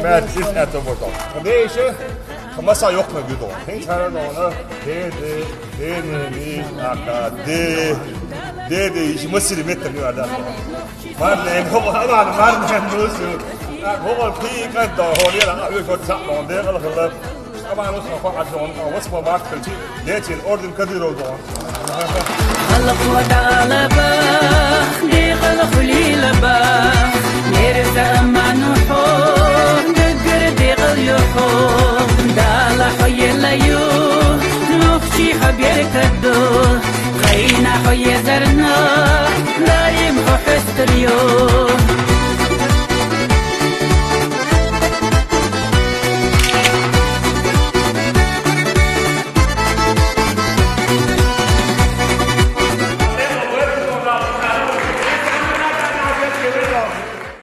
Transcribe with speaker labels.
Speaker 1: Märkis äter vårt av. Det är inte massa yok med gud då. Tänk här då det iş mısır metten nu adam. Var ne var musu. Var pi kan da hålla la ut för att det alla طبعا وصفه عشان وصفه بعد كل شيء ليش الاردن كثير وضع
Speaker 2: خلق وتعالى باخ دي خلق لي لباخ نرسى مع نحوم نقر دي غليوحو دالا حي الليو نخشي حبير كدو خينا حي زرنا لا يمحو حستريو